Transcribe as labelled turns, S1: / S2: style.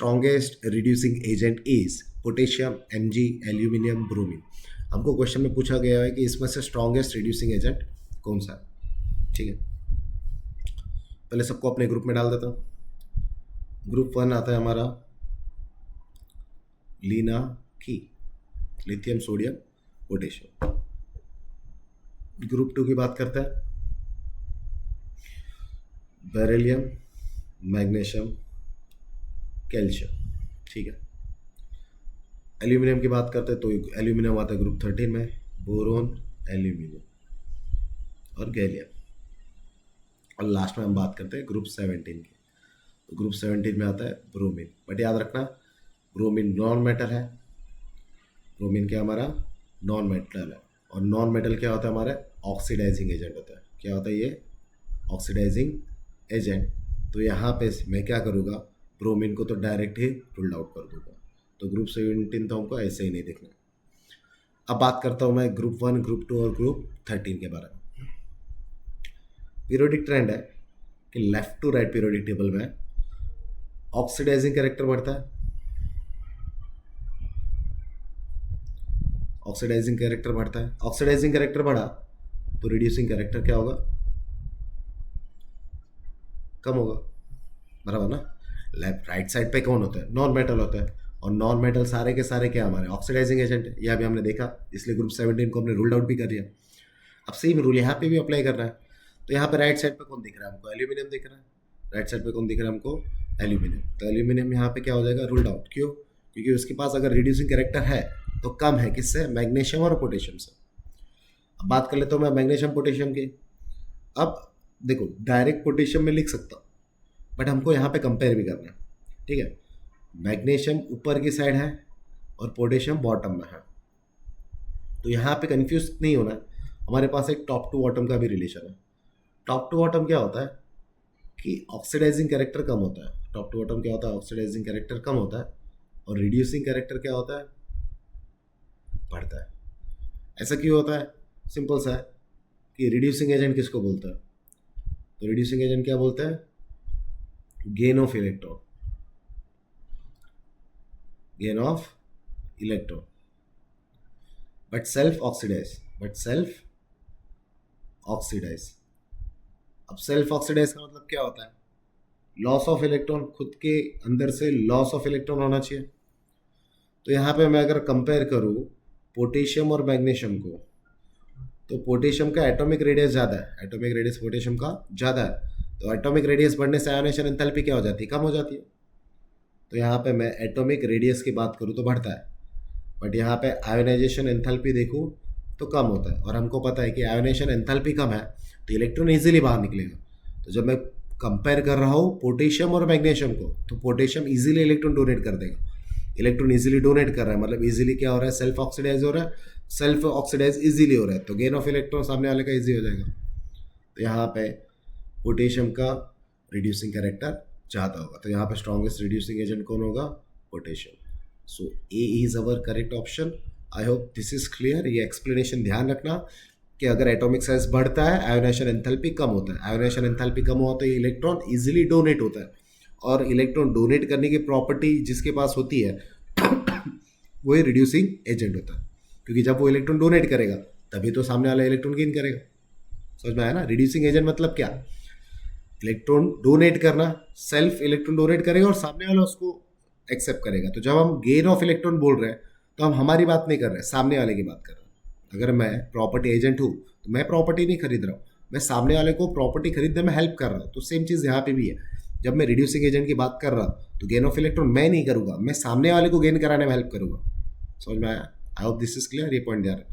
S1: Strongest reducing agent is potassium, Mg, aluminium, bromine. हमको question में पूछा गया है कि इसमें से स्ट्रॉन्गेस्ट रिड्यूसिंग एजेंट कौन सा है। ठीक है, पहले सबको अपने ग्रुप में डाल देता हूँ। ग्रुप 1 आता है हमारा लीना की, लिथियम, सोडियम, पोटेशियम। ग्रुप 2 की बात करते हैं, बेरिलियम, मैग्नीशियम, कैल्शियम। ठीक है, एल्यूमिनियम की बात करते हैं तो एल्यूमिनियम आता है ग्रुप 13 में, बोरोन, एल्यूमिनियम और गैलियम। और लास्ट में हम बात करते हैं ग्रुप 17 की, तो ग्रुप 17 में आता है ब्रोमीन। बट याद रखना ब्रोमीन नॉन मेटल है, ब्रोमीन क्या हमारा नॉन मेटल है। और नॉन मेटल क्या होता है हमारा ऑक्सीडाइजिंग एजेंट होता है। क्या होता है ये ऑक्सीडाइजिंग एजेंट। तो यहाँ पे मैं क्या करूँगा, ब्रोमीन को तो डायरेक्ट ही रूल्ड आउट कर दूंगा। तो ग्रुप 17 तो हमको ऐसे ही नहीं देखना। अब बात करता हूँ मैं ग्रुप 1, ग्रुप 2 और ग्रुप 13 के बारे में। पीरियोडिक ट्रेंड है कि left to right periodic table में ऑक्सीडाइजिंग कैरेक्टर बढ़ता है, ऑक्सीडाइजिंग कैरेक्टर बढ़ता है। ऑक्सीडाइजिंग कैरेक्टर बढ़ा तो रिड्यूसिंग कैरेक्टर क्या होगा, कम होगा, बराबर ना। लेफ्ट राइट साइड पे कौन होता है, नॉन मेटल होता है। और नॉन मेटल सारे के सारे क्या हमारे ऑक्सीडाइजिंग एजेंट है, यह भी हमने देखा, इसलिए ग्रुप 17 को हमने रूल्ड आउट भी कर दिया। अब सेम रूल यहाँ पे भी अप्लाई करना है। तो यहाँ पे राइट साइड पे कौन दिख रहा है हमको, एल्यूमिनियम दिख रहा है। राइट साइड पे कौन दिख रहा है हमको, एल्यूमिनियम। तो एल्यूमिनियम यहाँ पे क्या हो जाएगा, रूल्ड आउट। क्यों, क्योंकि उसके पास अगर रिड्यूसिंग कैरेक्टर है तो कम है किससे, मैग्नीशियम और पोटेशियम से। अब बात कर लेता हूँ मैं मैग्नीशियम पोटेशियम की। अब देखो डायरेक्ट पोटेशियम में लिख सकता हूँ, बट हमको यहाँ पे कंपेयर भी करना है। ठीक है, मैग्नीशियम ऊपर की साइड है और पोटेशियम बॉटम में है। तो यहाँ पे कंफ्यूज नहीं होना है, हमारे पास एक टॉप टू बॉटम का भी रिलेशन है। टॉप टू बॉटम क्या होता है कि ऑक्सीडाइजिंग कैरेक्टर कम होता है। टॉप टू बॉटम क्या होता है, ऑक्सीडाइजिंग कैरेक्टर कम होता है और रिड्यूसिंग कैरेक्टर क्या होता है, बढ़ता है। ऐसा क्यों होता है, सिंपल सा है कि रिड्यूसिंग एजेंट किसको बोलता है, तो रिड्यूसिंग एजेंट क्या बोलता है, gain of electron, gain of electron. But self oxidise. अब सेल्फ ऑक्सीडाइज का मतलब क्या होता है, लॉस ऑफ इलेक्ट्रॉन, खुद के अंदर से लॉस ऑफ इलेक्ट्रॉन होना चाहिए। तो यहाँ पे मैं अगर कंपेयर करूँ पोटेशियम और मैग्नीशियम को, तो पोटेशियम का एटॉमिक रेडियस ज़्यादा है, एटॉमिक रेडियस पोटेशियम का ज़्यादा है। तो एटॉमिक रेडियस बढ़ने से आयोनाइजेशन एंथैल्पी क्या हो जाती है, कम हो जाती है। तो यहाँ पे मैं एटॉमिक रेडियस की बात करूँ तो बढ़ता है, बट यहाँ पे आयोनाइजेशन एंथैल्पी देखूँ तो कम होता है। और हमको पता है कि आयोनाइजेशन एंथैल्पी कम है तो इलेक्ट्रॉन ईजिली बाहर निकलेगा। तो जब मैं कंपेयर कर रहा हूँ पोटेशियम और मैग्नीशियम को, तो पोटेशियम ईजिली इलेक्ट्रॉन डोनेट कर देगा। इलेक्ट्रॉन ईजिली डोनेट कर रहा है मतलब ईजिली क्या हो रहा है, सेल्फ ऑक्सीडाइज हो रहा है, सेल्फ ऑक्सीडाइज ईजिली हो रहा है, तो गेन ऑफ इलेक्ट्रॉन सामने वाले का ईजी हो जाएगा। तो यहाँ पे पोटेशियम का रिड्यूसिंग कैरेक्टर ज़्यादा होगा। तो यहाँ पे स्ट्रॉन्गेस्ट रिड्यूसिंग एजेंट कौन होगा, potassium. So A is our correct option. I hope this is clear. ये एक्सप्लेनेशन ध्यान रखना कि अगर एटॉमिक साइज बढ़ता है आयोनाइजेशन एंथैल्पी कम होता है, आयोनाइजेशन एंथैल्पी कम होता है इलेक्ट्रॉन इजीली डोनेट होता है। और इलेक्ट्रॉन डोनेट करने की प्रॉपर्टी जिसके पास होती है वही रिड्यूसिंग एजेंट होता है, क्योंकि जब वो इलेक्ट्रॉन डोनेट करेगा तभी तो सामने वाला इलेक्ट्रॉन गेन करेगा। समझ में आया ना, रिड्यूसिंग एजेंट मतलब क्या, इलेक्ट्रॉन डोनेट करना, सेल्फ इलेक्ट्रॉन डोनेट करेगा और सामने वाला उसको एक्सेप्ट करेगा। तो जब हम गेन ऑफ इलेक्ट्रॉन बोल रहे हैं तो हम हमारी बात नहीं कर रहे, सामने वाले की बात कर रहे हैं। अगर मैं प्रॉपर्टी एजेंट हूँ तो मैं प्रॉपर्टी नहीं खरीद रहा हूँ, मैं सामने वाले को प्रॉपर्टी खरीदने में हेल्प कर रहा हूँ। तो सेम चीज़ यहाँ पे भी है, जब मैं रिड्यूसिंग एजेंट की बात कर रहा हूँ तो गेन ऑफ इलेक्ट्रॉन मैं नहीं करूँगा, मैं सामने वाले को गेन कराने में हेल्प करूँगा। समझ में आया, I hope this is clear. ये पॉइंट ध्यान रखना।